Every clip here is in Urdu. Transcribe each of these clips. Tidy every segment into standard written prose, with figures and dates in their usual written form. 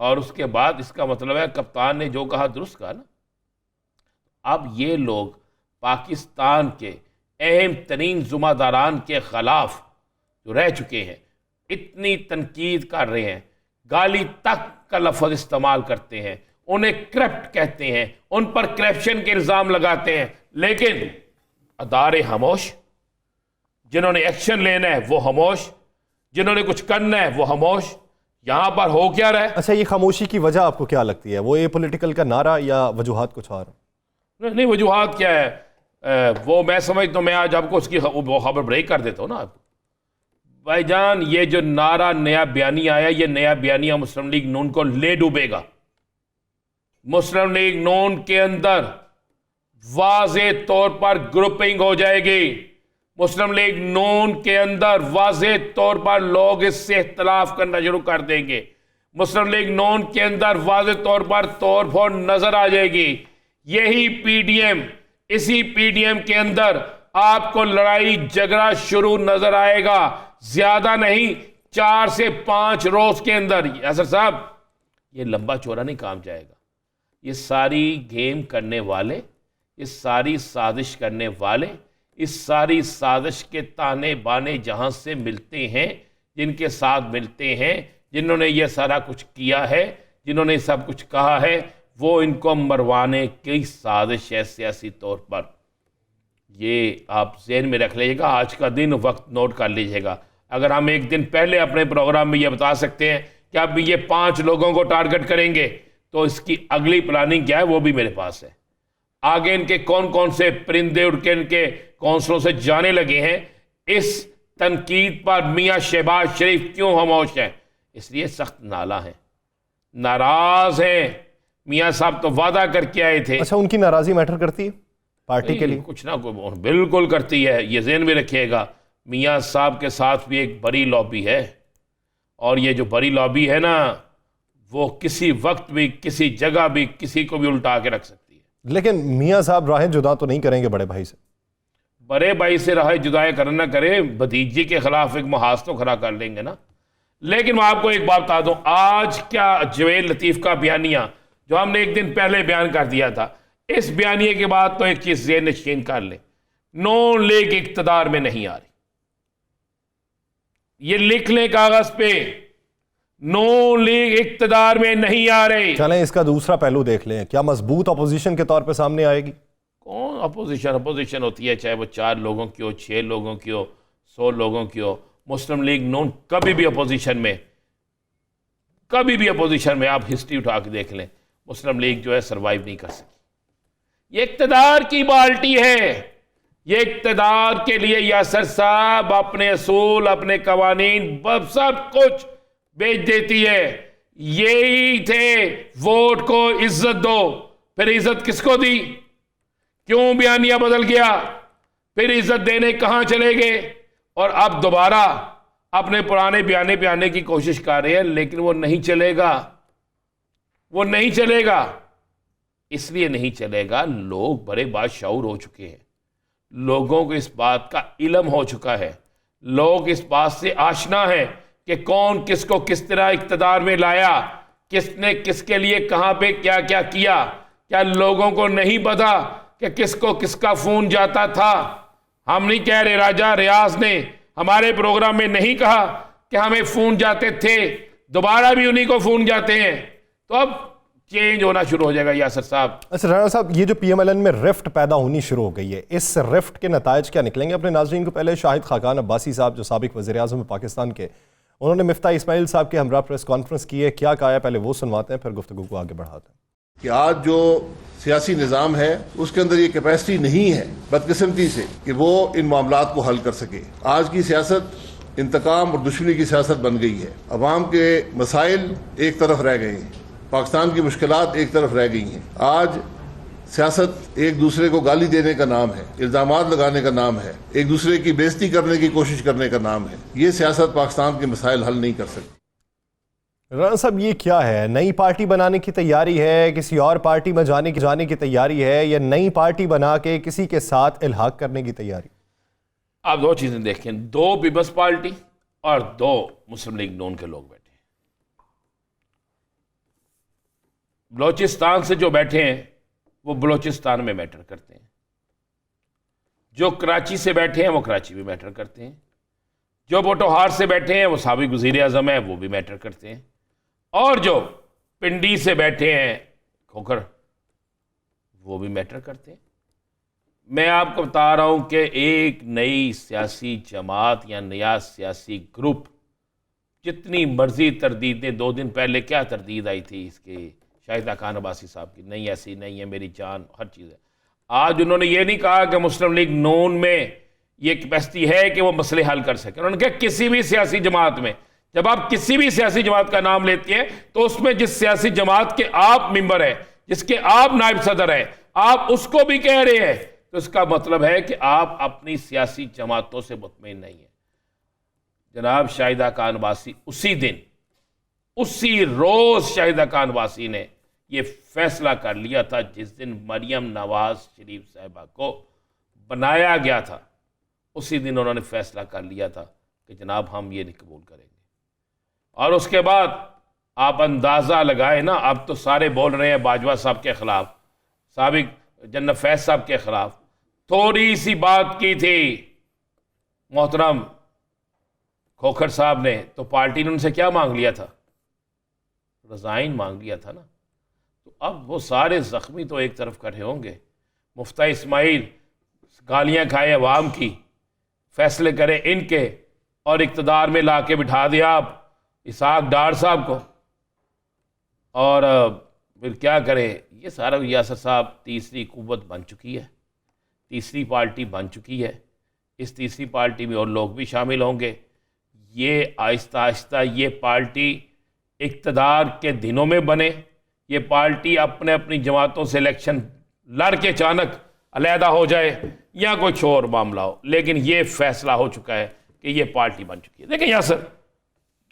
اور اس کے بعد اس کا مطلب ہے کپتان نے جو کہا درست کہا نا. اب یہ لوگ پاکستان کے اہم ترین ذمہ داران کے خلاف جو رہ چکے ہیں اتنی تنقید کر رہے ہیں, گالی تک کا لفظ استعمال کرتے ہیں, انہیں کرپٹ کہتے ہیں, ان پر کرپشن کے الزام لگاتے ہیں, لیکن ادارے خاموش, جنہوں نے ایکشن لینا ہے وہ خاموش, جنہوں نے کچھ کرنا ہے وہ خاموش. یہاں پر ہو کیا رہا ہے؟ اچھا, یہ خاموشی کی وجہ آپ کو کیا لگتی ہے؟ وہ یہ پولیٹیکل کا نعرہ یا وجوہات کچھ اور؟ نہیں, وجوہات کیا ہے وہ میں سمجھتا ہوں, میں آج آپ کو اس کی وہ خبر بریک کر دیتا ہوں نا. آپ بھائی جان, یہ جو نعرہ نیا بیانیہ آیا, یہ نیا بیانیہ مسلم لیگ نون کو لے ڈوبے گا. مسلم لیگ نون کے اندر واضح طور پر گروپنگ ہو جائے گی. مسلم لیگ نون کے اندر واضح طور پر لوگ اس سے اختلاف کرنا شروع کر دیں گے. مسلم لیگ نون کے اندر واضح طور پر توڑ پھوڑ نظر آ جائے گی. یہی پی ڈی ایم, اسی پی ڈی ایم کے اندر آپ کو لڑائی جھگڑا شروع نظر آئے گا. زیادہ نہیں, 4 سے 5 روز کے اندر. یاسر صاحب, یہ لمبا چوڑا نہیں کام جائے گا. یہ ساری گیم کرنے والے, یہ ساری سازش کرنے والے, اس ساری سازش کے تانے بانے جہاں سے ملتے ہیں, جن کے ساتھ ملتے ہیں, جنہوں نے یہ سارا کچھ کیا ہے, جنہوں نے سب کچھ کہا ہے, وہ ان کو مروانے کی سازش ہے سیاسی طور پر. یہ آپ ذہن میں رکھ لیجیے گا, آج کا دن وقت نوٹ کر لیجیے گا. اگر ہم ایک دن پہلے اپنے پروگرام میں یہ بتا سکتے ہیں کہ اب یہ 5 لوگوں کو ٹارگٹ کریں گے, تو اس کی اگلی پلاننگ کیا ہے وہ بھی میرے پاس ہے. آگے ان کے کون کون سے پرندے اڑ کے ان کے کونسلوں سے جانے لگے ہیں. اس تنقید پر میاں شہباز شریف کیوں خاموش ہیں؟ اس لیے سخت نالہ ہیں, ناراض ہیں. میاں صاحب تو وعدہ کر کے آئے تھے. اچھا, ان کی ناراضی میٹر کرتی ہے پارٹی کے لیے؟ کچھ نہ کوئی بالکل کرتی ہے. یہ ذہن میں رکھیے گا, میاں صاحب کے ساتھ بھی ایک بڑی لابی ہے, اور یہ جو بڑی لابی ہے نا, وہ کسی وقت بھی کسی جگہ بھی کسی کو بھی الٹا کے رکھ سکتی ہے. لیکن میاں صاحب راہیں جدا تو نہیں کریں گے بڑے بھائی سے؟ بڑے بھائی سے راہیں جدا کرنا کرے, بھتیجی کے خلاف ایک محاذ تو کھڑا کر لیں گے نا. لیکن میں آپ کو ایک بات بتا دوں, آج کیا جویل لطیف کا بیانیہ جو ہم نے ایک دن پہلے بیان کر دیا تھا, اس بیانیے کے بعد تو ایک چیز ذہن نشین کر لیں, نون لیگ اقتدار میں نہیں آ رہی. یہ لکھ لیں کاغذ پہ, نون لیگ اقتدار میں نہیں آ رہی. چلیں اس کا دوسرا پہلو دیکھ لیں, کیا مضبوط اپوزیشن کے طور پہ سامنے آئے گی؟ کون اپوزیشن ہوتی ہے, چاہے وہ 4 لوگوں کی ہو, 6 لوگوں کی ہو, 100 لوگوں کی ہو. مسلم لیگ نون کبھی بھی اپوزیشن میں, کبھی بھی اپوزیشن میں, آپ ہسٹری اٹھا کے دیکھ لیں, مسلم لیگ جو ہے سروائیو نہیں کر سکی. یہ اقتدار کی بالٹی ہے. یہ اقتدار کے لیے یاسر صاحب اپنے اصول, اپنے قوانین, سب کچھ بیچ دیتی ہے. یہی تھے ووٹ کو عزت دو, پھر عزت کس کو دی؟ کیوں بیانیہ بدل گیا؟ پھر عزت دینے کہاں چلے گئے؟ اور اب دوبارہ اپنے پرانے بیانے پہ آنے کی کوشش کر رہے ہیں, لیکن وہ نہیں چلے گا, وہ نہیں چلے گا. اس لیے نہیں چلے گا, لوگ بڑے باشعور ہو چکے ہیں, لوگوں کو اس بات کا علم ہو چکا ہے, لوگ اس بات سے آشنا ہیں کہ کون کس کو کس طرح اقتدار میں لایا, کس نے کس کے لیے کہاں پہ کیا کیا کیا. کیا لوگوں کو نہیں پتا کہ کس کو کس کا فون جاتا تھا؟ ہم نہیں کہہ رہے, راجہ ریاض نے ہمارے پروگرام میں نہیں کہا کہ ہمیں فون جاتے تھے, دوبارہ بھی انہی کو فون جاتے ہیں. تو اب چینج ہونا شروع ہو جائے گا یاسر صاحب. اچھا رانا صاحب, یہ جو پی ایم ایل این میں رفٹ پیدا ہونی شروع ہو گئی ہے, اس رفٹ کے نتائج کیا نکلیں گے؟ اپنے ناظرین کو پہلے شاہد خاقان عباسی صاحب جو سابق وزیر اعظم پاکستان کے, انہوں نے مفتاح اسماعیل صاحب کے ہمراہ پریس کانفرنس کی ہے, کیا کہا ہے پہلے وہ سنواتے ہیں, پھر گفتگو کو آگے بڑھاتے ہیں. کہ آج جو سیاسی نظام ہے اس کے اندر یہ کیپیسٹی نہیں ہے بدقسمتی سے کہ وہ ان معاملات کو حل کر سکے. آج کی سیاست انتقام اور دشمنی کی سیاست بن گئی ہے. عوام کے مسائل ایک طرف رہ گئے ہیں, پاکستان کی مشکلات ایک طرف رہ گئی ہیں. آج سیاست ایک دوسرے کو گالی دینے کا نام ہے, الزامات لگانے کا نام ہے, ایک دوسرے کی بے عزتی کرنے کی کوشش کرنے کا نام ہے. یہ سیاست پاکستان کے مسائل حل نہیں کر سکتی. رانا صاحب, یہ کیا ہے؟ نئی پارٹی بنانے کی تیاری ہے, کسی اور پارٹی میں جانے کی تیاری ہے, یا نئی پارٹی بنا کے کسی کے ساتھ الحاق کرنے کی تیاری؟ آپ 2 چیزیں دیکھیں, 2 پیپلز پارٹی اور 2 مسلم لیگ نون کے لوگ بیٹھے ہیں. بلوچستان سے جو بیٹھے ہیں وہ بلوچستان میں میٹر کرتے ہیں، جو کراچی سے بیٹھے ہیں وہ کراچی میں میٹر کرتے ہیں، جو پوٹوہار سے بیٹھے ہیں وہ سابق وزیر اعظم ہیں وہ بھی میٹر کرتے ہیں، اور جو پنڈی سے بیٹھے ہیں کھوکھر وہ بھی میٹر کرتے ہیں۔ میں آپ کو بتا رہا ہوں کہ ایک نئی سیاسی جماعت یا نیا سیاسی گروپ جتنی مرضی تردیدیں، 2 دن پہلے کیا تردید آئی تھی اس کے شاہدہ خان عباسی صاحب کی، نہیں ایسی نہیں ہے میری جان، ہر چیز ہے۔ آج انہوں نے یہ نہیں کہا کہ مسلم لیگ نون میں یہ کیپیسٹی ہے کہ وہ مسئلے حل کر سکے، انہوں نے کہا کسی بھی سیاسی جماعت میں، جب آپ کسی بھی سیاسی جماعت کا نام لیتے ہیں تو اس میں جس سیاسی جماعت کے آپ ممبر ہیں، جس کے آپ نائب صدر ہیں، آپ اس کو بھی کہہ رہے ہیں تو اس کا مطلب ہے کہ آپ اپنی سیاسی جماعتوں سے مطمئن نہیں ہیں۔ جناب شاہدہ خان عباسی اسی دن، اسی روز شاہدہ خان عباسی نے یہ فیصلہ کر لیا تھا جس دن مریم نواز شریف صاحبہ کو بنایا گیا تھا، اسی دن انہوں نے فیصلہ کر لیا تھا کہ جناب ہم یہ نہیں قبول کریں گے۔ اور اس کے بعد آپ اندازہ لگائیں نا، اب تو سارے بول رہے ہیں باجوہ صاحب کے خلاف، سابق جنرل فیض صاحب کے خلاف، تھوڑی سی بات کی تھی محترم کھوکھر صاحب نے تو پارٹی نے ان سے کیا مانگ لیا تھا؟ رضائن مانگ لیا تھا نا۔ تو اب وہ سارے زخمی تو ایک طرف کھڑے ہوں گے، مفتاح اسماعیل گالیاں کھائے عوام کی، فیصلے کرے ان کے، اور اقتدار میں لا کے بٹھا دیا آپ اسحاق ڈار صاحب کو، اور پھر کیا کرے؟ یہ سارا یاسر صاحب تیسری قوت بن چکی ہے، تیسری پارٹی بن چکی ہے، اس تیسری پارٹی میں اور لوگ بھی شامل ہوں گے۔ یہ آہستہ آہستہ یہ پارٹی اقتدار کے دنوں میں بنے، یہ پارٹی اپنے اپنی جماعتوں سے الیکشن لڑ کے اچانک علیحدہ ہو جائے یا کوئی اور معاملہ ہو، لیکن یہ فیصلہ ہو چکا ہے کہ یہ پارٹی بن چکی ہے۔ دیکھیں یاسر،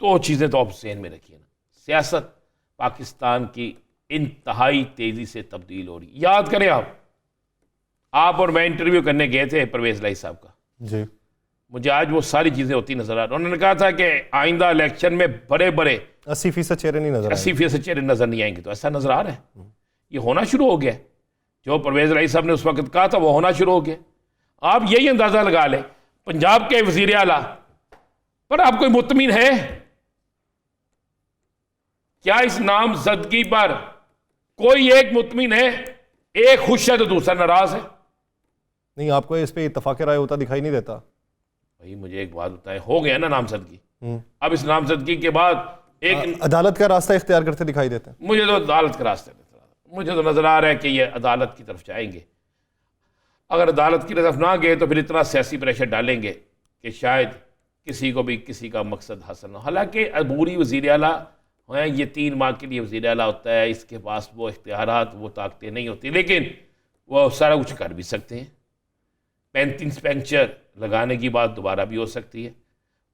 2 چیزیں تو آپ ذہن میں رکھیے نا، سیاست پاکستان کی انتہائی تیزی سے تبدیل ہو رہی ہے۔ یاد کریں آپ اور میں انٹرویو کرنے گئے تھے پرویز لائی صاحب کا، جی مجھے آج وہ ساری چیزیں ہوتی نظر آ رہی۔ انہوں نے کہا تھا کہ آئندہ الیکشن میں بڑے 80% چہرے نہیں نظر 80% چہرے نظر نہیں آئیں گے، تو ایسا نظر آ رہا ہے، یہ ہونا شروع ہو گیا۔ جو پرویز لائی صاحب نے اس وقت کہا تھا وہ ہونا شروع ہو گیا۔ آپ یہی اندازہ لگا لیں، پنجاب کے وزیر اعلیٰ پر آپ کوئی مطمئن ہے کیا؟ اس نامزدگی پر کوئی ایک مطمئن ہے؟ ایک خوش ہے تو دوسرا ناراض ہے۔ نہیں، آپ کو اس پہ اتفاق رائے ہوتا دکھائی نہیں دیتا؟ بھائی مجھے ایک بات بتائیں، ہو گیا نا نامزدگی، اب اس نامزدگی کے بعد ایک عدالت کا راستہ اختیار کرتے دکھائی دیتے ہیں؟ مجھے تو عدالت کا راستہ نظر آ رہا ہے، مجھے تو نظر آ رہا ہے کہ یہ عدالت کی طرف جائیں گے۔ اگر عدالت کی طرف نہ گئے تو پھر اتنا سیاسی پریشر ڈالیں گے کہ شاید کسی کو بھی کسی کا مقصد حاصل نہ ہو۔ حالانکہ عبوری وزیر اعلیٰ ہیں، یہ 3 ماہ کے لیے وزیر اعلیٰ ہوتا ہے، اس کے پاس وہ اختیارات وہ طاقتیں نہیں ہوتی، لیکن وہ سارا کچھ کر بھی سکتے ہیں۔ 35 پینچر لگانے کی بات دوبارہ بھی ہو سکتی ہے،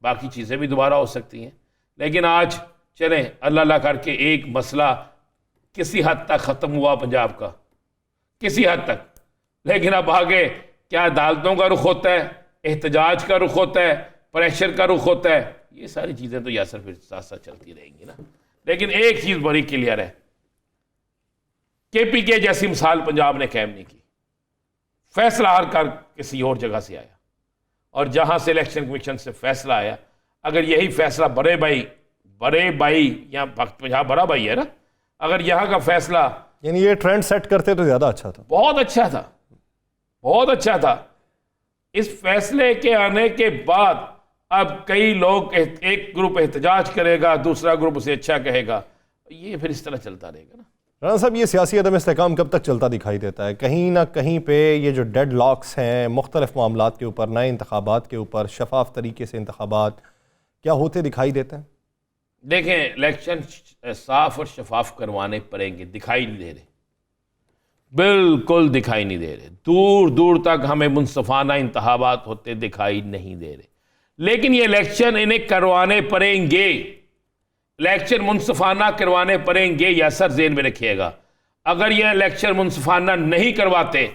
باقی چیزیں بھی دوبارہ ہو سکتی ہیں، لیکن آج چلیں اللہ اللہ کر کے ایک مسئلہ کسی حد تک ختم ہوا پنجاب کا، کسی حد تک، لیکن اب آگے کیا عدالتوں کا رخ ہوتا ہے، احتجاج کا رخ ہوتا ہے، پریشر کا رخ ہوتا ہے، یہ ساری چیزیں تو یاسر پھر ساتھ ساتھ چلتی رہیں گی نا۔ لیکن ایک چیز بڑی کلیئر ہے، کے پی کے جیسی مثال پنجاب نے قائم نہیں کی، فیصلہ ہار کر کسی اور جگہ سے آیا، اور جہاں سے الیکشن کمیشن سے فیصلہ آیا، اگر یہی فیصلہ بڑے بھائی یا پنجاب بڑا بھائی ہے نا، اگر یہاں کا فیصلہ یعنی یہ ٹرینڈ سیٹ کرتے تو زیادہ اچھا تھا۔ بہت اچھا تھا، بہت اچھا تھا۔ اس فیصلے کے آنے کے بعد اب کئی لوگ، ایک گروپ احتجاج کرے گا، دوسرا گروپ اسے اچھا کہے گا، یہ پھر اس طرح چلتا رہے گا نا۔ رانا صاحب، یہ سیاسی عدم استحکام کب تک چلتا دکھائی دیتا ہے؟ کہیں نہ کہیں پہ یہ جو ڈیڈ لاکس ہیں مختلف معاملات کے اوپر، نئے انتخابات کے اوپر، شفاف طریقے سے انتخابات کیا ہوتے دکھائی دیتے ہیں؟ دیکھیں، الیکشن صاف اور شفاف کروانے پڑیں گے، دکھائی نہیں دے رہے، بالکل دکھائی نہیں دے رہے، دور دور تک ہمیں منصفانہ انتخابات ہوتے دکھائی نہیں دے رہے، لیکن یہ الیکشن انہیں کروانے پڑیں گے، الیکشن منصفانہ کروانے پڑیں گے۔ یاسر ذہن میں رکھیے گا، اگر یہ الیکشن منصفانہ نہیں کرواتے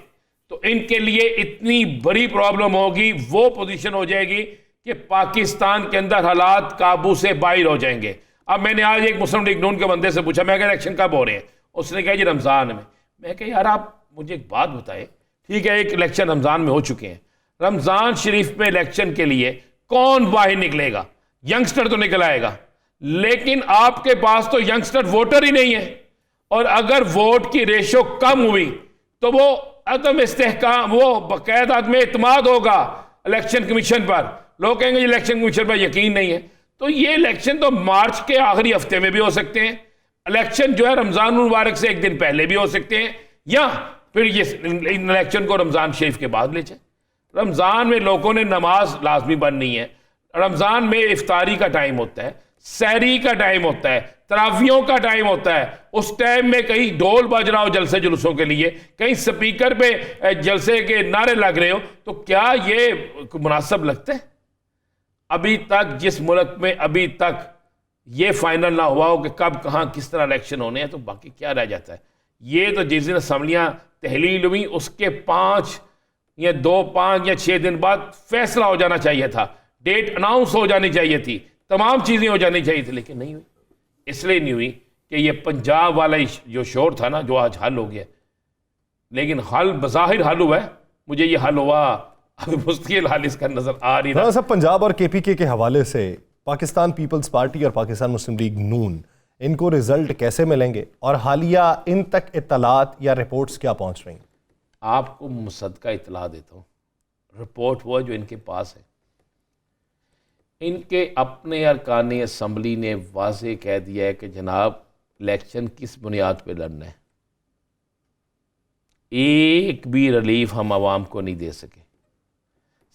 تو ان کے لیے اتنی بڑی پرابلم ہوگی، وہ پوزیشن ہو جائے گی کہ پاکستان کے اندر حالات قابو سے باہر ہو جائیں گے۔ اب میں نے آج ایک مسلم لیگ نون کے بندے سے پوچھا، میں کہ الیکشن کب ہو رہے ہیں؟ اس نے کہا جی رمضان میں کہا یار آپ مجھے ایک بات بتائیں، ٹھیک ہے ایک الیکشن رمضان میں ہو چکے ہیں، رمضان شریف میں الیکشن کے لیے کون باہر نکلے گا؟ ینگسٹر تو نکل آئے گا، لیکن آپ کے پاس تو ینگسٹر ووٹر ہی نہیں ہے، اور اگر ووٹ کی ریشو کم ہوئی تو وہ عدم استحکام، وہ باقاعدہ عدم اعتماد ہوگا الیکشن کمیشن پر، لوگ کہیں گے الیکشن کمیشن پر یقین نہیں ہے۔ تو یہ الیکشن تو مارچ کے آخری ہفتے میں بھی ہو سکتے ہیں، الیکشن جو ہے رمضان المبارک سے ایک دن پہلے بھی ہو سکتے ہیں، یا پھر یہ الیکشن کو رمضان شریف کے بعد لے جائیں۔ رمضان میں لوگوں نے نماز لازمی پڑھنی ہے، رمضان میں افطاری کا ٹائم ہوتا ہے، سحری کا ٹائم ہوتا ہے، تراویحوں کا ٹائم ہوتا ہے، اس ٹائم میں کہیں ڈھول بج رہا ہو جلسے جلوسوں کے لیے، کہیں سپیکر پہ جلسے کے نعرے لگ رہے ہو، تو کیا یہ مناسب لگتا ہے؟ ابھی تک جس ملک میں ابھی تک یہ فائنل نہ ہوا ہو کہ کب کہاں کس طرح الیکشن ہونے ہیں، تو باقی کیا رہ جاتا ہے؟ یہ تو جس دن اسمبلیاں تحلیل ہوئی اس کے 5 یا 2 5 یا 6 دن بعد فیصلہ ہو جانا چاہیے تھا، ڈیٹ اناؤنس ہو جانی چاہیے تھی، تمام چیزیں ہو جانی چاہیے تھی، لیکن نہیں ہوئی۔ اس لیے نہیں ہوئی کہ یہ پنجاب والا جو شور تھا نا جو آج حل ہو گیا، لیکن حل بظاہر حل ہوا ہے، مجھے یہ حل ہوا ابھی مستقل حل اس کا نظر آ رہی ہے۔ صاحب پنجاب اور کے پی کے حوالے سے پاکستان پیپلز پارٹی اور پاکستان مسلم لیگ نون ان کو رزلٹ کیسے ملیں گے، اور حالیہ ان تک اطلاعات یا رپورٹس کیا پہنچ رہی ہیں؟ آپ کو مصدقہ اطلاع دیتا ہوں، رپورٹ وہ جو ان کے پاس ہے، ان کے اپنے ارکان اسمبلی نے واضح کہہ دیا ہے کہ جناب الیکشن کس بنیاد پہ لڑنا ہے، ایک بھی ریلیف ہم عوام کو نہیں دے سکے۔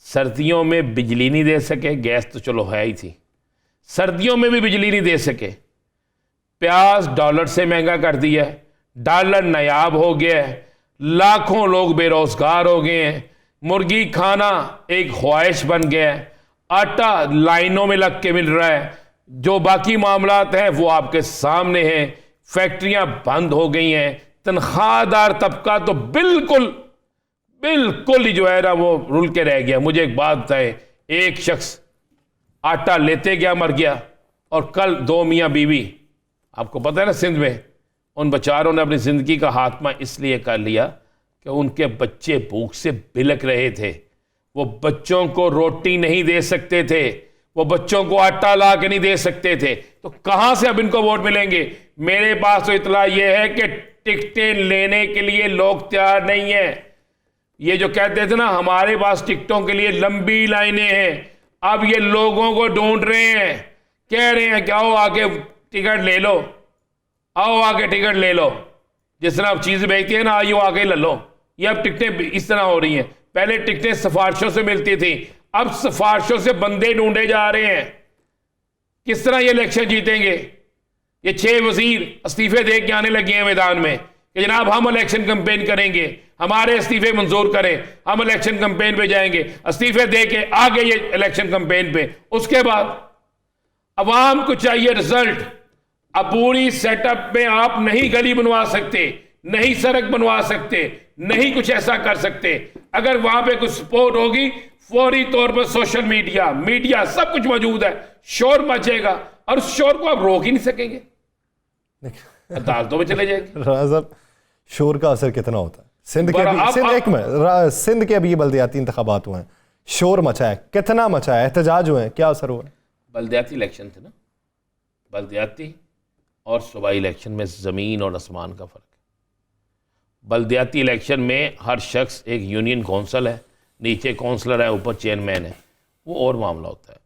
سردیوں میں بجلی نہیں دے سکے، گیس تو چلو ہے ہی تھی، سردیوں میں بھی بجلی نہیں دے سکے، پیاز ڈالر سے مہنگا کر دیا ہے، ڈالر نایاب ہو گیا ہے، لاکھوں لوگ بے روزگار ہو گئے ہیں، مرغی کھانا ایک خواہش بن گیا ہے، آٹا لائنوں میں لگ کے مل رہا ہے، جو باقی معاملات ہیں وہ آپ کے سامنے ہیں، فیکٹریاں بند ہو گئی ہیں، تنخواہ دار طبقہ تو بالکل ہی جو ہے نا وہ رول کے رہ گیا۔ مجھے ایک بات بتائیں، ایک شخص آٹا لیتے گیا مر گیا، اور کل 2 میاں بیوی، آپ کو پتہ ہے نا سندھ میں ان بچاروں نے اپنی زندگی کا خاتمہ اس لیے کر لیا کہ ان کے بچے بھوک سے بلک رہے تھے، وہ بچوں کو روٹی نہیں دے سکتے تھے، وہ بچوں کو آٹا لا کے نہیں دے سکتے تھے، تو کہاں سے اب ان کو ووٹ ملیں گے؟ میرے پاس تو اطلاع یہ ہے کہ ٹکٹیں لینے کے لیے لوگ تیار نہیں ہیں۔ یہ جو کہتے تھے نا ہمارے پاس ٹکٹوں کے لیے لمبی لائنیں ہیں، اب یہ لوگوں کو ڈھونڈ رہے ہیں، کہہ رہے ہیں کہ آؤ آ کے ٹکٹ لے لو، آؤ آ کے ٹکٹ لے لو، جس طرح اب چیز بیچتی ہے نا آئیو آ کے لے لو۔ یہ اب ٹکٹیں اس طرح ہو رہی ہیں، پہلے ٹکٹیں سفارشوں سے ملتی تھیں، اب سفارشوں سے بندے ڈھونڈے جا رہے ہیں۔ کس طرح یہ الیکشن جیتیں گے؟ یہ 6 وزیر استعفے دے کے آنے لگے ہیں میدان میں کہ جناب ہم الیکشن کمپین کریں گے، ہمارے استعفے منظور کریں، ہم الیکشن کمپین پہ جائیں گے، استعفے دے کے آگے یہ الیکشن کمپین پہ۔ اس کے بعد عوام کو چاہیے رزلٹ۔ اب پوری سیٹ اپ میں آپ نہیں گلی بنوا سکتے، نہیں سڑک بنوا سکتے، نہیں کچھ ایسا کر سکتے۔ اگر وہاں پہ کچھ سپورٹ ہوگی فوری طور پر سوشل میڈیا سب کچھ موجود ہے، شور مچے گا، اور اس شور کو آپ روک ہی نہیں سکیں گے، عدالتوں میں چلے جائیں گے۔ رانا صاحب شور کا اثر کتنا ہوتا ہے؟ سندھ کے ابھی بلدیاتی انتخابات ہوئے ہیں، شور مچا ہے، کتنا مچا ہے، احتجاج ہوئے ہیں، کیا اثر ہوا ہے؟ بلدیاتی الیکشن تھے نا، بلدیاتی اور صوبائی الیکشن میں زمین اور آسمان کا فرق ہے۔ بلدیاتی الیکشن میں ہر شخص ایک یونین کونسل ہے، نیچے کونسلر ہے، اوپر چیئرمین ہے، وہ اور معاملہ ہوتا ہے۔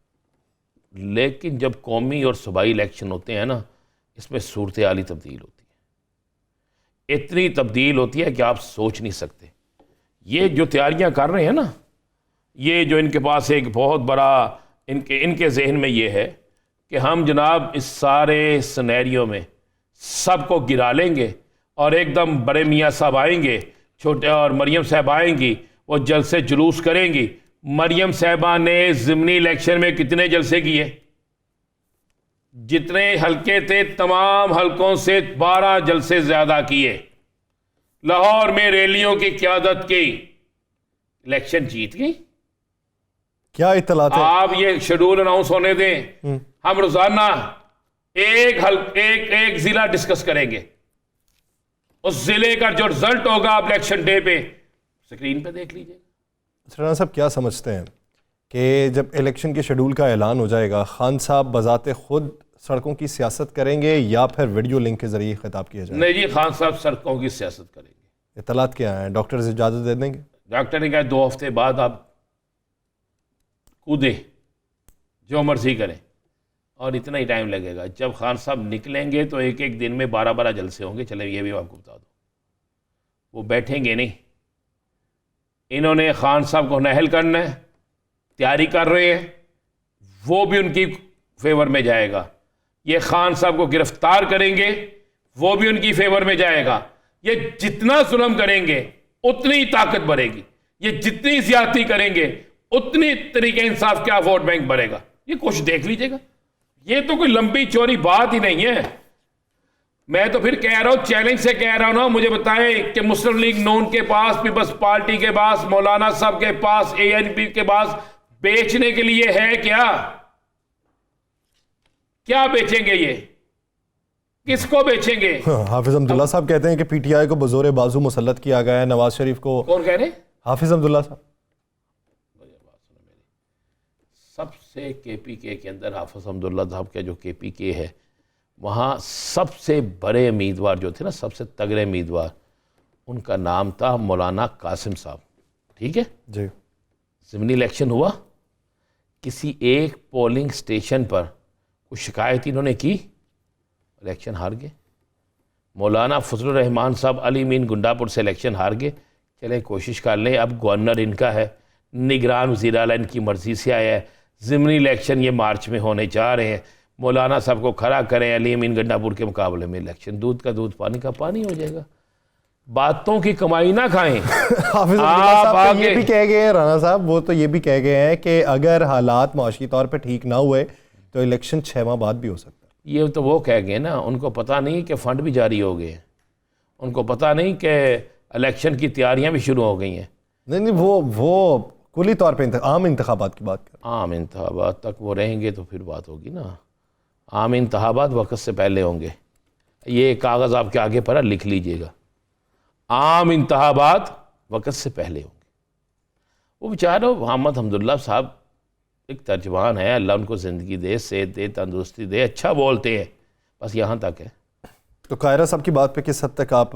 لیکن جب قومی اور صوبائی الیکشن ہوتے ہیں نا، اس میں صورتحال ہی تبدیل ہوتی ہے، اتنی تبدیل ہوتی ہے کہ آپ سوچ نہیں سکتے۔ یہ جو تیاریاں کر رہے ہیں نا، یہ جو ان کے پاس ایک بہت بڑا ان کے ذہن میں یہ ہے کہ ہم جناب اس سارے سنیریو میں سب کو گرا لیں گے، اور ایک دم بڑے میاں صاحب آئیں گے، چھوٹے اور مریم صاحب آئیں گی، وہ جلسے جلوس کریں گی۔ مریم صاحبہ نے ضمنی الیکشن میں کتنے جلسے کیے؟ جتنے حلقے تھے تمام حلقوں سے 12 جلسے زیادہ کیے، لاہور میں ریلیوں کی قیادت کی، الیکشن جیت گئی۔ کیا اطلاعات ہیں؟ آپ یہ شیڈول اناؤنس ہونے دیں، ہم روزانہ ایک ضلع ڈسکس کریں گے، اس ضلع کا جو رزلٹ ہوگا الیکشن ڈے پہ اسکرین پہ دیکھ لیجیے. رانا صاحب کیا سمجھتے ہیں کہ جب الیکشن کے شیڈول کا اعلان ہو جائے گا خان صاحب بذات خود سڑکوں کی سیاست کریں گے یا پھر ویڈیو لنک کے ذریعے خطاب کیا جائے گا؟ نہیں جی، خان صاحب سڑکوں کی سیاست کریں گے. اطلاعات کیا ہیں؟ ڈاکٹرز اجازت دے دیں گے؟ ڈاکٹر نے کہا 2 ہفتے بعد آپ کودیں، جو مرضی کریں، اور اتنا ہی ٹائم لگے گا. جب خان صاحب نکلیں گے تو ایک ایک دن میں 12 جلسے ہوں گے. چلے یہ بھی آپ کو بتا دوں، وہ بیٹھیں گے نہیں. انہوں نے خان صاحب کو نہل کرنا ہے، تیاری کر رہے ہیں، وہ بھی ان کی فیور میں جائے گا. یہ خان صاحب کو گرفتار کریں گے، وہ بھی ان کی فیور میں جائے گا. یہ جتنا ظلم کریں گے اتنی طاقت بڑھے گی، یہ جتنی زیادتی کریں گے اتنی طریقے انصاف کیا ووٹ بینک بڑھے گا. یہ کچھ دیکھ لیجئے گا، یہ تو کوئی لمبی چوری بات ہی نہیں ہے. میں تو پھر کہہ رہا ہوں، چیلنج سے کہہ رہا ہوں نا، مجھے بتائیں کہ مسلم لیگ نون کے پاس، پیپلز پارٹی کے پاس، مولانا صاحب کے پاس، ANP کے پاس بیچنے کے لیے ہے کیا بیچیں گے؟ یہ کس کو بیچیں گے؟ حافظ عبداللہ صاحب کہتے ہیں کہ PTI کو بزور بازو مسلط کیا گیا ہے. نواز شریف کو کون کہہ رہے ہیں؟ حافظ عبداللہ صاحب. سب سے KPK کے اندر حافظ عبداللہ صاحب کا جو KPK ہے، وہاں سب سے بڑے امیدوار جو تھے نا، سب سے تگڑے امیدوار، ان کا نام تھا مولانا قاسم صاحب. ٹھیک ہے جی. ضمنی الیکشن ہوا، کسی ایک پولنگ سٹیشن پر کچھ شکایت انہوں نے کی، الیکشن ہار گئے. مولانا فضل الرحمان صاحب علی مین گنڈا پور سے الیکشن ہار گئے. چلے کوشش کر لیں، اب گورنر ان کا ہے، نگران وزیر اعلیٰ ان کی مرضی سے آیا ہے. ضمنی الیکشن یہ مارچ میں ہونے جا رہے ہیں. مولانا صاحب کو کھڑا کریں علی امین گنڈا پور کے مقابلے میں، الیکشن دودھ کا دودھ پانی کا پانی ہو جائے گا. باتوں کی کمائی نہ کھائیں. حافظ عبداللہ صاحب یہ بھی کہہ گئے ہیں رانا صاحب، وہ تو یہ بھی کہہ گئے ہیں کہ اگر حالات معاشی طور پہ ٹھیک نہ ہوئے تو الیکشن 6 ماہ بعد بھی ہو سکتا ہے. یہ تو وہ کہہ گئے نا، ان کو پتہ نہیں کہ فنڈ بھی جاری ہو گئے ہیں، ان کو پتہ نہیں کہ الیکشن کی تیاریاں بھی شروع ہو گئی ہیں. نہیں وہ کلی طور پہ عام انتخابات کی بات کر. عام انتخابات تک وہ رہیں گے تو پھر بات ہوگی نا. عام انتخابات وقت سے پہلے ہوں گے. یہ کاغذ آپ کے آگے پڑا، لکھ لیجئے گا، عام انتخابات وقت سے پہلے ہوں گے. وہ بیچارہ محمد حمداللہ صاحب ایک ترجمان ہے، اللہ ان کو زندگی دے، صحت دے، تندرستی دے، اچھا بولتے ہیں، بس یہاں تک ہے. تو قاہرہ صاحب کی بات پہ کس حد تک آپ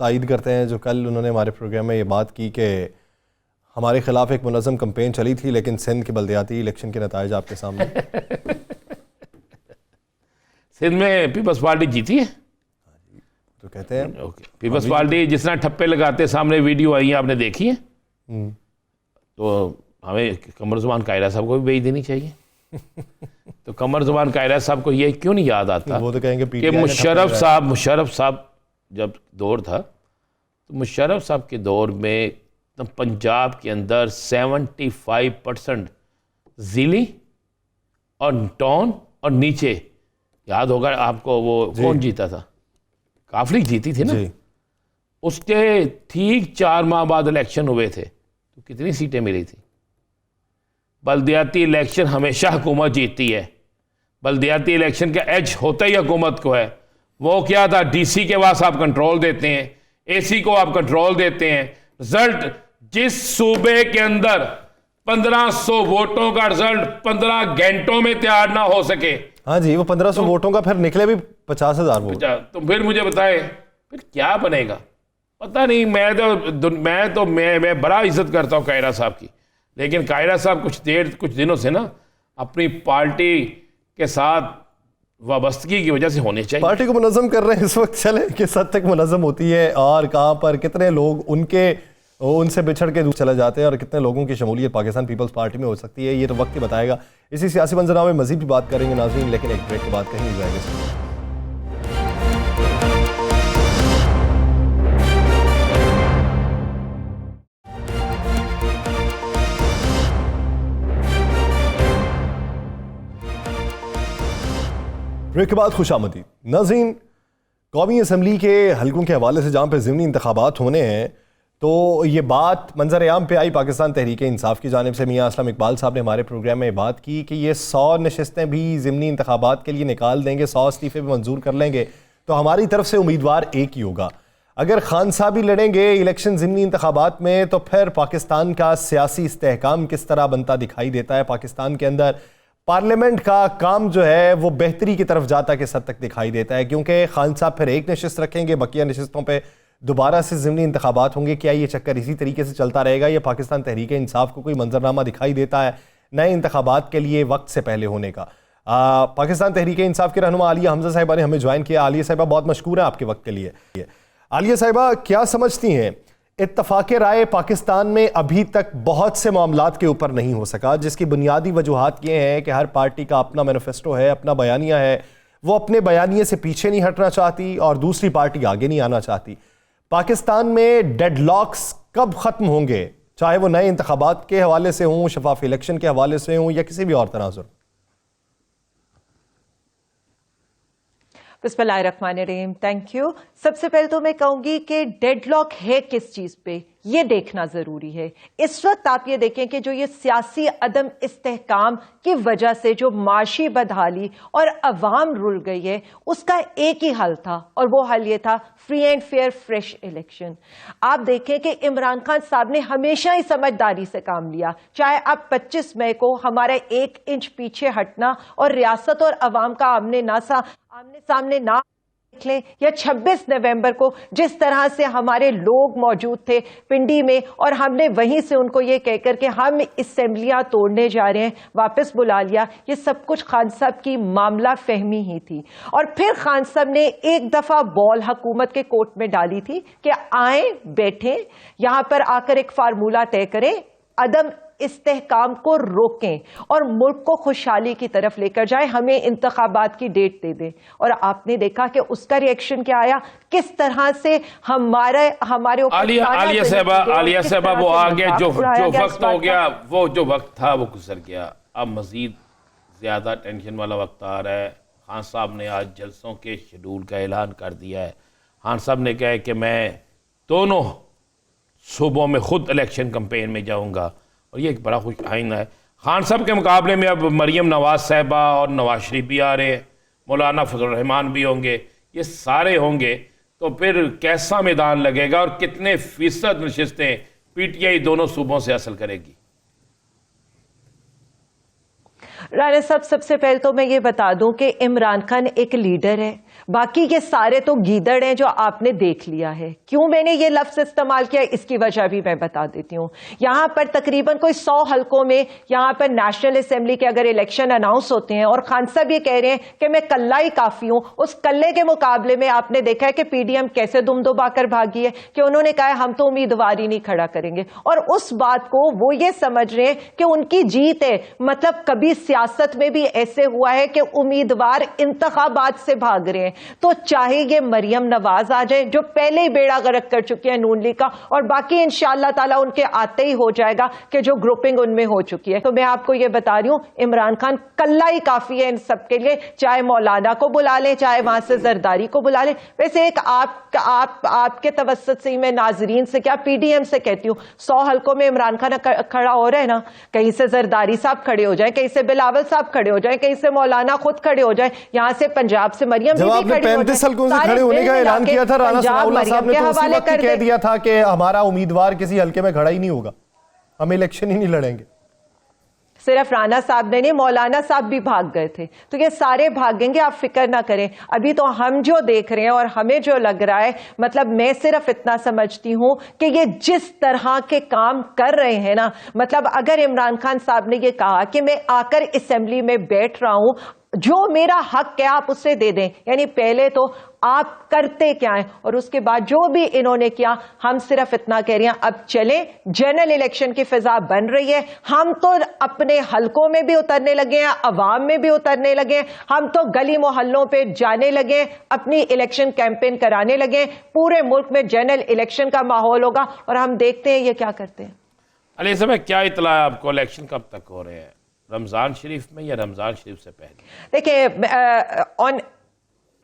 تائید کرتے ہیں؟ جو کل انہوں نے ہمارے پروگرام میں یہ بات کی کہ ہمارے خلاف ایک منظم کمپین چلی تھی لیکن سندھ کے بلدیاتی الیکشن کے نتائج آپ کے سامنے. سندھ میں پیپلز پارٹی جیتی ہے تو کہتے ہیں پیپلز پارٹی جس طرح ٹھپے لگاتے، سامنے ویڈیو آئی ہیں آپ نے دیکھی ہے، تو ہمیں قمر زمان قاہرہ صاحب کو بھی بھیج دینی چاہیے. تو قمر زمان قاہرہ صاحب کو یہ کیوں نہیں یاد آتا وہ تو کہیں گے کہ مشرف صاحب جب دور تھا تو مشرف صاحب کے دور میں پنجاب کے اندر 75% ضلعی اور ٹاؤن اور نیچے، یاد ہوگا آپ کو وہ کون جیتا تھا؟ کاف لیگ جیتی تھی نا. اس کے ٹھیک 4 ماہ بعد الیکشن ہوئے تھے تو کتنی سیٹیں ملی تھی؟ بلدیاتی الیکشن ہمیشہ حکومت جیتتی ہے. بلدیاتی الیکشن کا ایج ہوتا ہی حکومت کو ہے. وہ کیا تھا، DC کے پاس آپ کنٹرول دیتے ہیں، AC کو آپ کنٹرول دیتے ہیں. رزلٹ جس صوبے کے اندر 1500 ووٹوں کا رزلٹ 15 گھنٹوں میں تیار نہ ہو سکے، ہاں جی، وہ 1500 ووٹوں کا پھر نکلے بھی 50,000 ووٹ، تو پھر مجھے بتائیں پھر کیا بنے گا؟ پتہ نہیں. میں بڑا عزت کرتا ہوں قاہرہ صاحب کی، لیکن قاہرہ صاحب کچھ دنوں سے نا اپنی پارٹی کے ساتھ وابستگی کی وجہ سے ہونے چاہیے. پارٹی کو منظم کر رہے ہیں اس وقت. چلے کس حد تک منظم ہوتی ہے اور کہاں پر کتنے لوگ ان سے بچھڑ کے دور چلے جاتے ہیں اور کتنے لوگوں کی شمولیت پاکستان پیپلز پارٹی میں ہو سکتی ہے، یہ تو وقت ہی بتائے گا. اسی سیاسی منظرنامے میں مزید بھی بات کریں گے ناظرین، لیکن ایک بریک کے بعد کہیں نہیں جائیں گے. بریک کے بعد خوش آمدید ناظرین. قومی اسمبلی کے حلقوں کے حوالے سے جہاں پہ ضمنی انتخابات ہونے ہیں تو یہ بات منظر عام پہ آئی پاکستان تحریک انصاف کی جانب سے. میاں اسلم اقبال صاحب نے ہمارے پروگرام میں بات کی کہ یہ 100 نشستیں بھی ضمنی انتخابات کے لیے نکال دیں گے، 100 استعفے بھی منظور کر لیں گے تو ہماری طرف سے امیدوار ایک ہی ہوگا. اگر خان صاحب ہی لڑیں گے الیکشن ضمنی انتخابات میں تو پھر پاکستان کا سیاسی استحکام کس طرح بنتا دکھائی دیتا ہے. پاکستان کے اندر پارلیمنٹ کا کام جو ہے وہ بہتری کی طرف جاتا کس حد تک دکھائی دیتا ہے, کیونکہ خان صاحب پھر ایک نشست رکھیں گے, بقیہ نشستوں پہ دوبارہ سے ضمنی انتخابات ہوں گے. کیا یہ چکر اسی طریقے سے چلتا رہے گا یا پاکستان تحریک انصاف کو کوئی منظرنامہ دکھائی دیتا ہے نئے انتخابات کے لیے وقت سے پہلے ہونے کا؟ پاکستان تحریک انصاف کے رہنما عالیہ حمزہ صاحبہ نے ہمیں جوائن کیا. عالیہ صاحبہ بہت مشکور ہیں آپ کے وقت کے لیے. عالیہ صاحبہ کیا سمجھتی ہیں, اتفاق رائے پاکستان میں ابھی تک بہت سے معاملات کے اوپر نہیں ہو سکا, جس کی بنیادی وجوہات یہ ہیں کہ ہر پارٹی کا اپنا مینیفیسٹو ہے, اپنا بیانیہ ہے, وہ اپنے بیانیے سے پیچھے نہیں ہٹنا چاہتی اور دوسری پارٹی آگے نہیں آنا چاہتی. پاکستان میں ڈیڈ لاکس کب ختم ہوں گے, چاہے وہ نئے انتخابات کے حوالے سے ہوں, شفاف الیکشن کے حوالے سے ہوں یا کسی بھی اور تناظر؟ بسم اللہ الرحمن الرحیم. Thank you. سب سے پہلے تو میں کہوں گی کہ ڈیڈ لاک ہے کس چیز پہ, یہ دیکھنا ضروری ہے. اس وقت آپ یہ دیکھیں کہ جو یہ سیاسی عدم استحکام کی وجہ سے جو معاشی بدحالی اور عوام رل گئی ہے, اس کا ایک ہی حل تھا اور وہ حل یہ تھا free and fair fresh election. آپ دیکھیں کہ عمران خان صاحب نے ہمیشہ ہی سمجھداری سے کام لیا, چاہے آپ 25 مئی کو ہمارا 1 انچ پیچھے ہٹنا اور ریاست اور عوام کا آمنے سامنے نہ دیکھ لیں, یا 26 نومبر کو جس طرح سے ہمارے لوگ موجود تھے پنڈی میں اور ہم نے وہیں سے ان کو یہ کہہ کر کہ ہم اسمبلیاں توڑنے جا رہے ہیں واپس بلا لیا, یہ سب کچھ خان صاحب کی معاملہ فہمی ہی تھی. اور پھر خان صاحب نے ایک دفعہ بال حکومت کے کورٹ میں ڈالی تھی کہ آئیں بیٹھیں یہاں پر آ کر ایک فارمولہ طے کریں, عدم استحکام کو روکیں اور ملک کو خوشحالی کی طرف لے کر جائیں, ہمیں انتخابات کی ڈیٹ دے دیں. اور آپ نے دیکھا کہ اس کا ری ایکشن کیا آیا, کس طرح سے ہمارے عالیہ صاحبہ وہ آگے جو وقت ہو گیا, وہ جو وقت تھا وہ گزر گیا. اب مزید زیادہ ٹینشن والا وقت آ رہا ہے. خان صاحب نے آج جلسوں کے شیڈول کا اعلان کر دیا ہے. خان صاحب نے کہا ہے کہ میں دونوں صوبوں میں خود الیکشن کمپین میں جاؤں گا, اور یہ ایک بڑا خوش آئندہ ہے. خان صاحب کے مقابلے میں اب مریم نواز صاحبہ اور نواز شریف بھی آ رہے ہیں, مولانا فضل الرحمان بھی ہوں گے, یہ سارے ہوں گے, تو پھر کیسا میدان لگے گا اور کتنے فیصد نشستیں پی ٹی آئی دونوں صوبوں سے حاصل کرے گی؟ رانا صاحب سب سے پہلے تو میں یہ بتا دوں کہ عمران خان ایک لیڈر ہے, باقی یہ سارے تو گیدڑ ہیں جو آپ نے دیکھ لیا ہے. کیوں میں نے یہ لفظ استعمال کیا اس کی وجہ بھی میں بتا دیتی ہوں. یہاں پر تقریباً کوئی 100 حلقوں میں یہاں پر نیشنل اسمبلی کے اگر الیکشن اناؤنس ہوتے ہیں اور خان صاحب یہ کہہ رہے ہیں کہ میں کلہ ہی کافی ہوں, اس کلے کے مقابلے میں آپ نے دیکھا ہے کہ پی ڈی ایم کیسے دم دبا کر بھاگی ہے کہ انہوں نے کہا ہم تو امیدوار ہی نہیں کھڑا کریں گے, اور اس بات کو وہ یہ سمجھ رہے ہیں کہ ان کی جیت ہے. مطلب کبھی سیاست میں بھی ایسے ہوا ہے کہ امیدوار انتخابات سے بھاگ رہے ہیں, تو چاہے یہ مریم نواز آ جائیں جو پہلے ہی بیڑا غرق کر چکی ہے نون لیگ کا, اور باقی انشاءاللہ تعالیٰ ان کے آتے ہی ہو جائے گا کہ جو گروپنگ ان میں ہو چکی ہے. تو میں آپ کو یہ بتا رہی ہوں عمران خان کلہ ہی کافی ہے ان سب کے لیے, چاہے مولانا کو بلا لیں چاہے وہاں سے زرداری کو بلا لیں. ویسے ایک آپ کے توسط سے ہی میں ناظرین سے کیا پی ڈی ایم سے کہتی ہوں, 100 حلقوں میں عمران خان کھڑا ہو رہا ہے نا, کہیں سے زرداری صاحب کھڑے ہو جائیں, کہیں سے بلاول صاحب کھڑے ہو جائیں, کہیں سے مولانا خود کھڑے ہو جائیں, یہاں سے پنجاب سے مریم بھی کھڑی ہو جائیں. 35 حلقوں سے کھڑے ہونے کا اعلان کیا تھا رانا ثناء اللہ صاحب نے, تو اسی وقت کہہ دیا تھا کہ ہمارا امیدوار کسی حلقے میں کھڑا ہی نہیں ہوگا, ہم الیکشن ہی نہیں لڑیں گے. صرف رانا صاحب نے نہیں, مولانا صاحب بھی بھاگ گئے تھے, تو یہ سارے بھاگیں گے, آپ فکر نہ کریں. ابھی تو ہم جو دیکھ رہے ہیں اور ہمیں جو لگ رہا ہے, مطلب میں صرف اتنا سمجھتی ہوں کہ یہ جس طرح کے کام کر رہے ہیں نا, مطلب اگر عمران خان صاحب نے یہ کہا کہ میں آ کر اسمبلی میں بیٹھ رہا ہوں, جو میرا حق ہے آپ اسے دے دیں, یعنی پہلے تو آپ کرتے کیا ہیں اور اس کے بعد جو بھی انہوں نے کیا, ہم صرف اتنا کہہ رہے ہیں اب چلیں, جنرل الیکشن کی فضا بن رہی ہے, ہم تو اپنے حلقوں میں بھی اترنے لگے ہیں, عوام میں بھی اترنے لگے ہیں, ہم تو گلی محلوں پہ جانے لگے, اپنی الیکشن کیمپین کرانے لگے, پورے ملک میں جنرل الیکشن کا ماحول ہوگا, اور ہم دیکھتے ہیں یہ کیا کرتے ہیں. علیہ صاحب کیا اطلاع آپ کو, الیکشن کب تک ہو رہے ہیں, رمضان شریف میں یا رمضان شریف سے پہلے؟ دیکھیں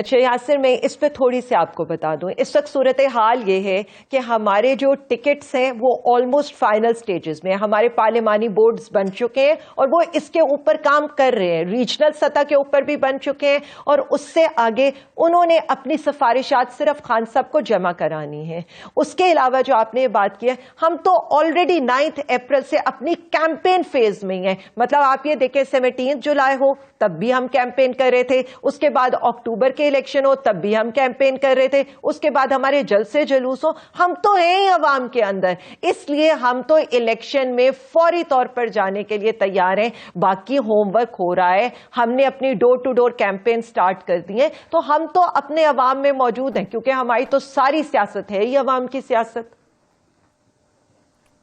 اچھا یاسر، میں اس پہ تھوڑی سی آپ کو بتا دوں. اس وقت صورتحال یہ ہے کہ ہمارے جو ٹکٹس ہیں وہ آلموسٹ فائنل سٹیجز میں. ہمارے پارلیمانی بورڈز بن چکے ہیں اور وہ اس کے اوپر کام کر رہے ہیں. ریجنل سطح کے اوپر بھی بن چکے ہیں اور اس سے آگے انہوں نے اپنی سفارشات صرف خان صاحب کو جمع کرانی ہے. اس کے علاوہ جو آپ نے یہ بات کی ہے، ہم تو آلریڈی 9 اپریل سے اپنی کیمپین فیز میں ہیں. مطلب آپ یہ دیکھیں 17 جولائی ہو تب بھی ہم کیمپین کر رہے تھے، اس کے بعد اکتوبر کے الیکشن ہو تب بھی ہم کیمپین کر رہے تھے، اس کے بعد ہمارے جلسے جلوس ہو. ہم تو ہیں ہی عوام کے اندر، اس لیے ہم تو الیکشن میں فوری طور پر جانے کے لیے تیار ہیں. باقی ہوم ورک ہو رہا ہے، ہم نے اپنی ڈور ٹو ڈور کیمپین سٹارٹ کر دی ہے، تو ہم تو اپنے عوام میں موجود ہیں کیونکہ ہماری تو ساری سیاست ہے ہی عوام کی سیاست.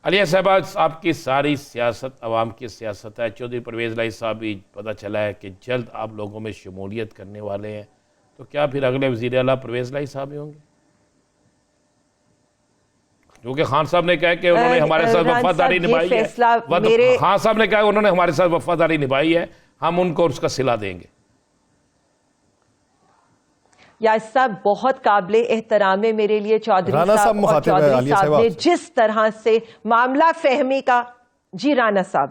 علیہ صاحب، آپ کی ساری سیاست عوام کی سیاست ہے. چودھری پرویز الہی صاحب بھی پتہ چلا ہے کہ جلد آپ لوگوں میں شمولیت کرنے والے ہیں، تو کیا پھر اگلے وزیر اعلیٰ پرویز الہی صاحب ہی ہوں گے؟ کیونکہ خان صاحب نے کہا کہ انہوں نے ہمارے ساتھ وفاداری نبھائی ہے. خان صاحب نے کہا کہ انہوں نے ہمارے ساتھ وفاداری نبھائی ہے، ہم ان کو اس کا صلہ دیں گے. یاسر صاحب بہت قابل احترام ہے میرے لیے چودھری صاحب، اور چودھری صاحب نے جس طرح سے معاملہ فہمی کا. جی رانا صاحب،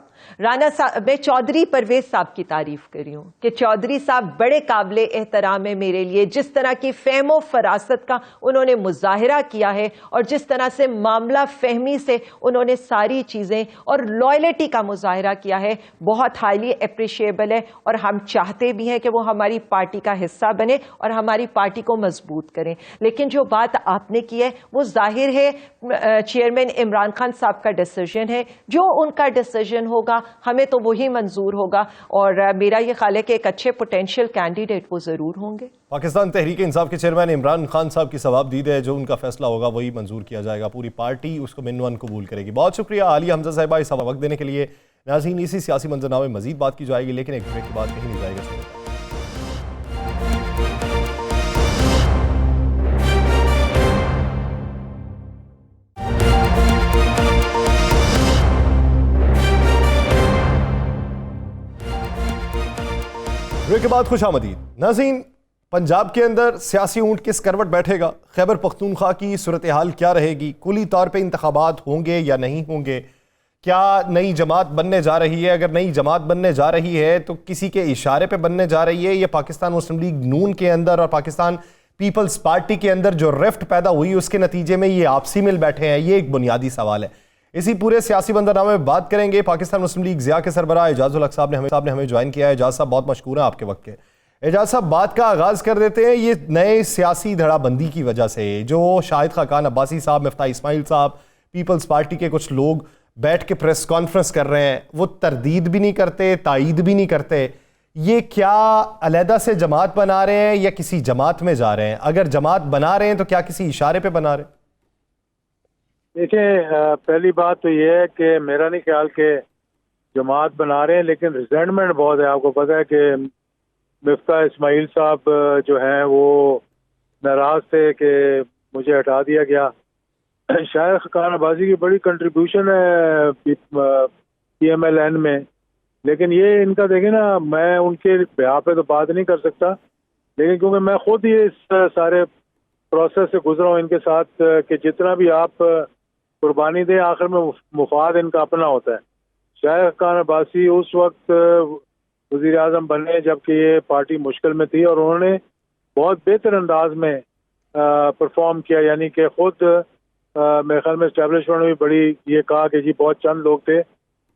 میں چودھری پرویز صاحب کی تعریف کر رہی ہوں کہ چودھری صاحب بڑے قابل احترام ہے میرے لیے. جس طرح کی فہم و فراست کا انہوں نے مظاہرہ کیا ہے اور جس طرح سے معاملہ فہمی سے انہوں نے ساری چیزیں اور لائلٹی کا مظاہرہ کیا ہے، بہت ہائیلی اپریشیبل ہے. اور ہم چاہتے بھی ہیں کہ وہ ہماری پارٹی کا حصہ بنے اور ہماری پارٹی کو مضبوط کریں. لیکن جو بات آپ نے کی ہے وہ ظاہر ہے چیئرمین عمران خان صاحب کا ڈیسیجن ہے. جو ان کا ڈیسیجن ہوگا ہمیں تو وہی منظور ہوگا، اور میرا یہ خیال ہے کہ ایک اچھے پوٹینشیل کینڈیڈیٹ وہ ضرور ہوں گے. پاکستان تحریک انصاف کے چیئرمین عمران خان صاحب کی ثواب دید ہے، جو ان کا فیصلہ ہوگا وہی منظور کیا جائے گا. پوری پارٹی اس کو منوان قبول کرے گی. بہت شکریہ عالیہ حمزہ صاحبہ اس وقت دینے کے لیے. ناظرین، اسی سیاسی منظرنامے میں مزید بات کی جائے گی، لیکن ایک بریک کے بعد کہیں نہیں جائے گا. بریک کے بعد خوش آمدید. ناظرین، پنجاب کے اندر سیاسی اونٹ کس کروٹ بیٹھے گا؟ خیبر پختونخوا کی صورتحال کیا رہے گی؟ کلی طور پہ انتخابات ہوں گے یا نہیں ہوں گے؟ کیا نئی جماعت بننے جا رہی ہے؟ اگر نئی جماعت بننے جا رہی ہے تو کسی کے اشارے پہ بننے جا رہی ہے؟ یہ پاکستان مسلم لیگ نون کے اندر اور پاکستان پیپلز پارٹی کے اندر جو رفٹ پیدا ہوئی اس کے نتیجے میں یہ آپسی مل بیٹھے ہیں؟ یہ ایک بنیادی سوال ہے. اسی پورے سیاسی منظرنامے میں بات کریں گے. پاکستان مسلم لیگ ضیاء کے سربراہ اعجاز الحق صاحب نے ہمیں جوائن کیا ہے. اعجاز صاحب بہت مشکور ہیں آپ کے وقت کے. اعجاز صاحب، بات کا آغاز کر دیتے ہیں یہ نئے سیاسی دھڑا بندی کی وجہ سے، جو شاہد خاقان عباسی صاحب، مفتاح اسماعیل صاحب، پیپلز پارٹی کے کچھ لوگ بیٹھ کے پریس کانفرنس کر رہے ہیں، وہ تردید بھی نہیں کرتے، تائید بھی نہیں کرتے. یہ کیا علیحدہ سے جماعت بنا رہے ہیں یا کسی جماعت میں جا رہے ہیں؟ اگر جماعت بنا رہے ہیں تو کیا کسی اشارے پہ بنا رہے ہیں؟ دیکھیں، پہلی بات تو یہ ہے کہ میرا نہیں خیال کہ جماعت بنا رہے ہیں، لیکن ریزنٹمنٹ بہت ہے. آپ کو پتہ ہے کہ مفتاح اسماعیل صاحب جو ہیں وہ ناراض تھے کہ مجھے ہٹا دیا گیا. شاہد خاقان عباسی کی بڑی کنٹریبیوشن ہے پی ایم ایل این میں، لیکن یہ ان کا دیکھیں نا، میں ان کے بیاہ پہ تو بات نہیں کر سکتا، لیکن کیونکہ میں خود یہ اس سارے پروسیس سے گزرا ہوں ان کے ساتھ کہ جتنا بھی آپ قربانی دیں آخر میں مفاد ان کا اپنا ہوتا ہے. شاہد خاقان عباسی اس وقت وزیر اعظم بنے جبکہ یہ پارٹی مشکل میں تھی، اور انہوں نے بہت بہتر انداز میں پرفارم کیا. یعنی کہ خود میرے خیال میں اسٹیبلشمنٹ میں بھی بڑی یہ کہا کہ جی بہت چند لوگ تھے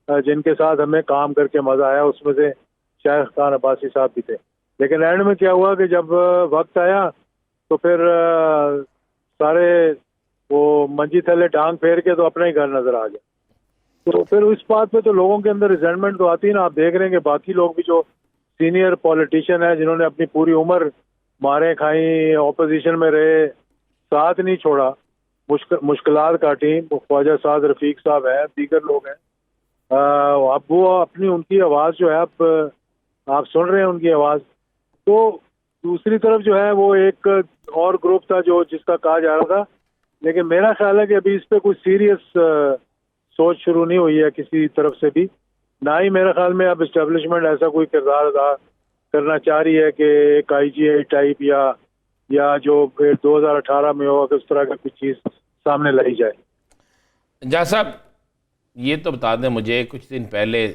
جن کے ساتھ ہمیں کام کر کے مزہ آیا، اس میں سے شاہد خاقان عباسی صاحب بھی تھے. لیکن اینڈ میں کیا ہوا کہ جب وقت آیا تو پھر سارے وہ منجی تھلے ٹانگ پھیر کے تو اپنا ہی گھر نظر آ گیا. تو پھر اس بات پہ تو لوگوں کے اندر ریزنٹمنٹ تو آتی ہے نا. آپ دیکھ رہے ہیں کہ باقی لوگ بھی جو سینئر پولیٹیشین ہیں جنہوں نے اپنی پوری عمر ماریں کھائیں، اپوزیشن میں رہے، ساتھ نہیں چھوڑا، مشکلات کاٹیں، خواجہ سعد رفیق صاحب ہیں، دیگر لوگ ہیں، اب وہ اپنی ان کی آواز جو ہے اب آپ سن رہے ہیں ان کی آواز. تو دوسری طرف جو ہے وہ ایک اور گروپ تھا جو جس کا کہا جا رہا تھا، لیکن میرا خیال ہے کہ ابھی اس پہ کوئی سیریس سوچ شروع نہیں ہوئی ہے کسی طرف سے بھی، نہ ہی میرے خیال میں اب اسٹیبلشمنٹ ایسا کوئی کردار ادا کرنا چاہ رہی ہے کہ ایک آئی جی آئی ٹائپ یا یا جو 2018 میں ہو, اس طرح کا کوئی چیز سامنے لائی جائے. جہاں صاحب یہ تو بتا دیں مجھے, کچھ دن پہلے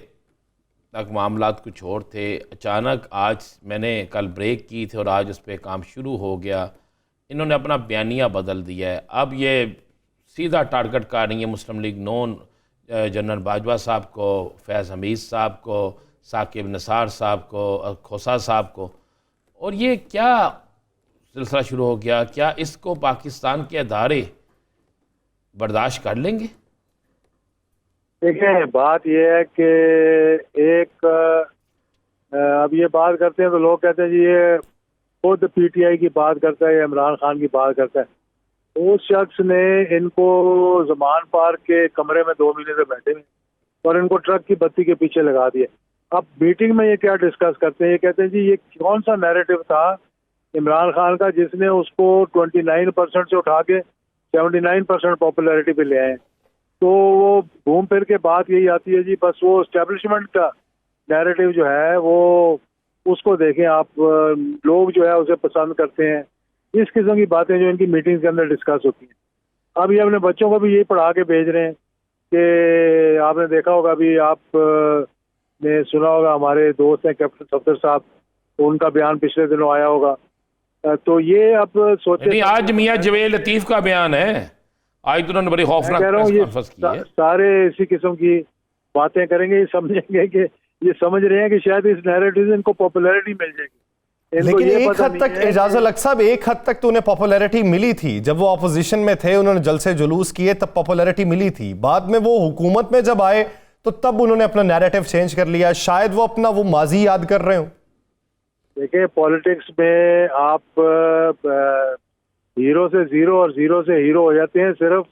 تک معاملات کچھ اور تھے, اچانک آج میں نے کل بریک کی تھی اور آج اس پہ کام شروع ہو گیا, انہوں نے اپنا بیانیہ بدل دیا ہے. اب یہ سیدھا ٹارگٹ کر رہی ہے مسلم لیگ نون جنرل باجوہ صاحب کو, فیض حمید صاحب کو, ثاقب نثار صاحب کو, کھوسہ صاحب کو. اور یہ کیا سلسلہ شروع ہو گیا؟ کیا اس کو پاکستان کے ادارے برداشت کر لیں گے؟ دیکھیں بات یہ ہے کہ ایک اب یہ بات کرتے ہیں تو لوگ کہتے ہیں جی یہ خود پی ٹی آئی کی بات کرتا ہے یا عمران خان کی بات کرتا ہے. اس شخص نے ان کو زمان پارک کے کمرے میں 2 مہینے سے بیٹھے ہوئے اور ان کو ٹرک کی بتی کے پیچھے لگا دیا. اب میٹنگ میں یہ کیا ڈسکس کرتے ہیں, یہ کہتے ہیں جی یہ کون سا نیریٹو تھا عمران خان کا جس نے اس کو 29% سے اٹھا کے 79% پاپولیرٹی پہ لے آئے. تو وہ گھوم پھر کے بات یہی آتی ہے جی بس وہ اسٹیبلشمنٹ کا نیریٹو جو ہے وہ اس کو دیکھیں آپ, لوگ جو ہے اسے پسند کرتے ہیں. اس قسم کی باتیں جو ان کی میٹنگ کے اندر ڈسکس ہوتی ہیں. اب یہ اپنے بچوں کو بھی یہی پڑھا کے بھیج رہے ہیں کہ آپ نے دیکھا ہوگا, ابھی آپ نے سنا ہوگا, ہمارے دوست ہیں کیپٹن صفدر صاحب, ان کا بیان پچھلے دنوں آیا ہوگا. تو یہ اب سوچے آج میاں جویل لطیف کا بیان ہے, آج تو انہوں نے بڑی خوفناک کانفرنس کی ہے. سارے اسی قسم کی باتیں کریں گے, یہ سمجھیں گے کہ یہ سمجھ رہے ہیں کہ شاید اس نیریٹو سے ان کو پاپولیرٹی مل جائے گی. لیکن ایک حد تک اعجاز الحق صاحب, ایک حد تک تو انہیں پاپولیرٹی ملی تھی جب وہ اپوزیشن میں تھے, انہوں نے جلسے جلوس کیے تب پاپولیرٹی ملی تھی. بعد میں وہ حکومت میں جب آئے تو تب انہوں نے اپنا نیریٹو چینج کر لیا. شاید وہ اپنا وہ ماضی یاد کر رہے ہوں. دیکھیں پالیٹکس میں آپ ہیرو سے زیرو اور زیرو سے ہیرو ہو جاتے ہیں صرف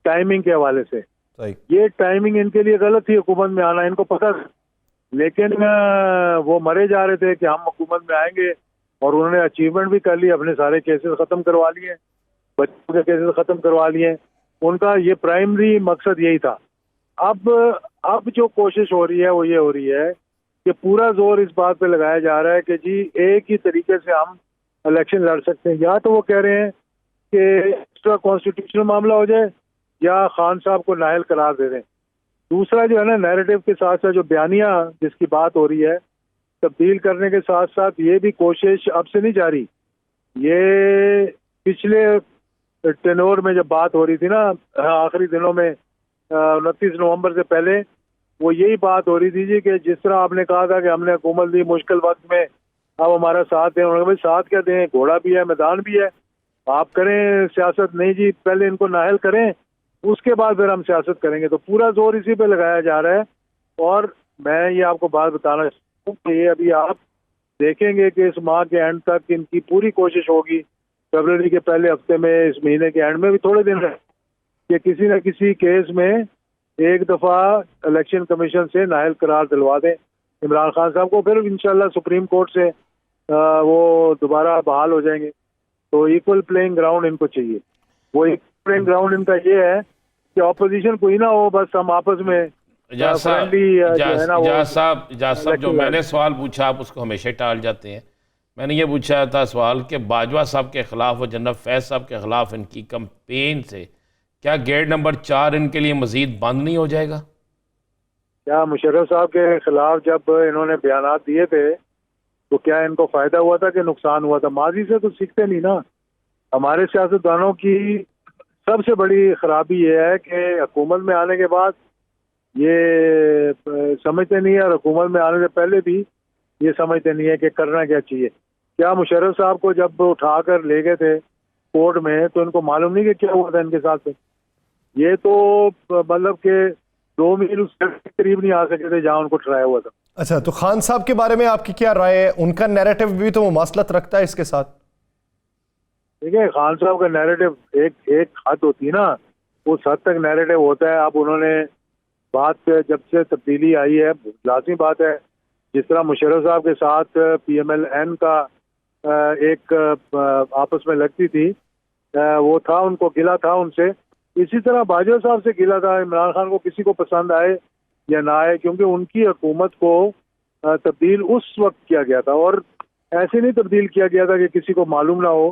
ٹائمنگ کے حوالے سے. یہ ٹائمنگ ان کے لیے غلط تھی حکومت میں آنا, ان کو پتہ تھا, لیکن وہ مرے جا رہے تھے کہ ہم حکومت میں آئیں گے, اور انہوں نے اچیومنٹ بھی کر لی, اپنے سارے کیسز ختم کروا لیے, بچوں کے کیسز ختم کروا لیے. ان کا یہ پرائمری مقصد یہی تھا. اب جو کوشش ہو رہی ہے وہ یہ ہو رہی ہے کہ پورا زور اس بات پہ لگایا جا رہا ہے کہ جی ایک ہی طریقے سے ہم الیکشن لڑ سکتے ہیں. یا تو وہ کہہ رہے ہیں کہ ایکسٹرا کانسٹیٹیوشنل معاملہ ہو جائے یا خان صاحب کو نااہل قرار دے دیں. دوسرا جو ہے نا نیریٹو کے ساتھ ساتھ جو بیانیہ جس کی بات ہو رہی ہے تبدیل کرنے کے ساتھ ساتھ یہ بھی کوشش اب سے نہیں جاری, یہ پچھلے ٹینور میں جب بات ہو رہی تھی نا آخری دنوں میں 29 نومبر سے پہلے, وہ یہی بات ہو رہی تھی جی کہ جس طرح آپ نے کہا تھا کہ ہم نے حکومت دی مشکل وقت میں, اب ہمارا ساتھ دیں. انہوں نے کہا ساتھ کیا دیں, گھوڑا بھی ہے میدان بھی ہے, آپ کریں سیاست. نہیں جی پہلے ان کو نااہل کریں, اس کے بعد پھر ہم سیاست کریں گے. تو پورا زور اسی پہ لگایا جا رہا ہے. اور میں یہ آپ کو بات بتانا چاہتا ہوں کہ یہ ابھی آپ دیکھیں گے کہ اس ماہ کے اینڈ تک ان کی پوری کوشش ہوگی, فیبرری کے پہلے ہفتے میں, اس مہینے کے اینڈ میں بھی تھوڑے دن رہے, کہ کسی نہ کسی کیس میں ایک دفعہ الیکشن کمیشن سے نااہل قرار دلوا دیں عمران خان صاحب کو. پھر انشاءاللہ سپریم کورٹ سے وہ دوبارہ بحال ہو جائیں گے. تو ایکول پلینگ گراؤنڈ ان کو چاہیے. وہ ایکول پلینگ گراؤنڈ ان کا یہ ہے کہ اپوزیشن کوئی نہ ہو, بس ہم آپس میں اجاز صاحب جو میں نے سوال پوچھا آپ اس کو ہمیشہ ٹال جاتے ہیں. میں نے یہ پوچھا تھا سوال کہ باجوہ صاحب کے خلاف و جنرل فیض صاحب کے خلاف ان کی کمپین سے کیا گیٹ نمبر 4 ان کے لیے مزید بند نہیں ہو جائے گا؟ کیا مشرف صاحب کے خلاف جب انہوں نے بیانات دیے تھے تو کیا ان کو فائدہ ہوا تھا کہ نقصان ہوا تھا؟ ماضی سے تو سیکھتے نہیں نا. ہمارے سیاستدانوں کی سب سے بڑی خرابی یہ ہے کہ حکومت میں آنے کے بعد یہ سمجھتے نہیں ہے, اور حکومت میں آنے سے پہلے بھی یہ سمجھتے نہیں ہے کہ کرنا کیا چاہیے. کیا مشرف صاحب کو جب اٹھا کر لے گئے تھے کورٹ میں تو ان کو معلوم نہیں کہ کیا ہوا تھا ان کے ساتھ؟ یہ تو مطلب کہ 2 میل اس کے قریب نہیں آ سکے تھے جہاں ان کو ٹرایا ہوا تھا. اچھا, تو خان صاحب کے بارے میں آپ کی کیا رائے ہے؟ ان کا نیریٹو بھی تو مماثلت رکھتا ہے اس کے ساتھ. دیکھیں خان صاحب کا نیریٹو ایک حد ہوتی ہے نا, اس حد تک نیریٹو ہوتا ہے. اب انہوں نے بات جب سے تبدیلی آئی ہے, لازمی بات ہے, جس طرح مشرف صاحب کے ساتھ پی ایم ایل این کا ایک آپس میں لگتی تھی, وہ تھا, ان کو گلا تھا ان سے, اسی طرح باجوہ صاحب سے گلا تھا. عمران خان کو کسی کو پسند آئے یا نہ آئے, کیونکہ ان کی حکومت کو تبدیل اس وقت کیا گیا تھا, اور ایسے نہیں تبدیل کیا گیا تھا کہ کسی کو معلوم نہ ہو.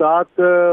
7